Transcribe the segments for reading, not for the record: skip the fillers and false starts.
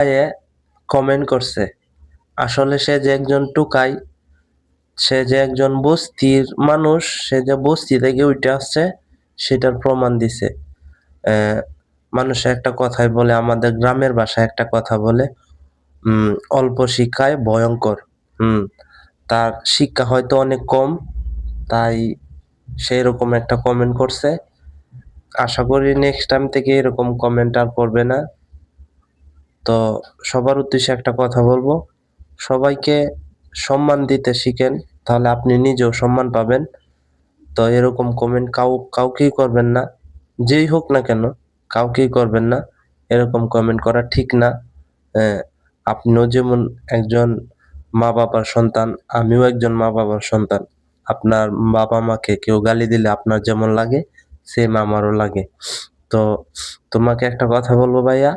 এ comment করছে। আসলে সে যে একজন টুকাই, সে যে একজন বস্তির মানুষ, সে যে বস্তি থেকে উঠে আসছে সেটার প্রমাণ দিছে। মানুষে একটা কথাই বলে, আমাদের গ্রামের ভাষায় একটা কথা বলে, অল্প শিক্ষায় ভয়ঙ্কর। তার শিক্ষা হয়তো অনেক কম, তাই সেরকম একটা কমেন্ট করছে। আশা করি নেক্সট টাইম থেকে এরকম কমেন্ট আর করবে না। তো সবার উদ্দেশ্যে একটা কথা বলবো, সবাইকে সম্মান দিতে শিখেন, তাহলে আপনি নিজেও সম্মান পাবেন। তো এরকম কমেন্ট কাউকেই করবেন না, যেই হোক না কেন, কাউকেই করবেন না। এরকম কমেন্ট করা ঠিক না। আপনিও যেমন একজন মা বাবার সন্তান, আমিও একজন মা বাবার সন্তান। আপনার বাবা মাকে কেউ গালি দিলে আপনার যেমন লাগে, সেম আমারও লাগে। তো তোমাকে একটা কথা বলবো ভাইয়া,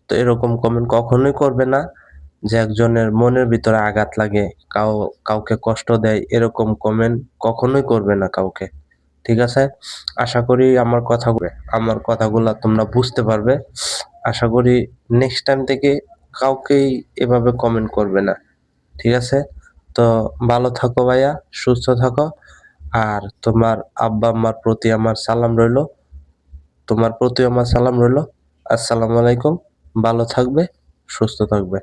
তো এরকম কমেন্ট কখনোই করবে না যে একজনের মনের ভিতরে আঘাত লাগে, কাউকে কষ্ট দেয়, এরকম কমেন্ট কখনোই করবে না কাউকে। ঠিক আছে? আশা করি আমার কথাগুলা তোমরা বুঝতে পারবে। আশা করি নেক্সট টাইম থেকে কাউকেই এভাবে কমেন্ট করবে না। ঠিক আছে? তো ভালো থাকো ভাইয়া, সুস্থ থাকো। আর তোমার আব্বা আম্মার প্রতি আমার সালাম রইলো। তোমার প্রতিও আমার সালাম রইলো। আসসালামু আলাইকুম। ভালো থাকবে, সুস্থ থাকবে।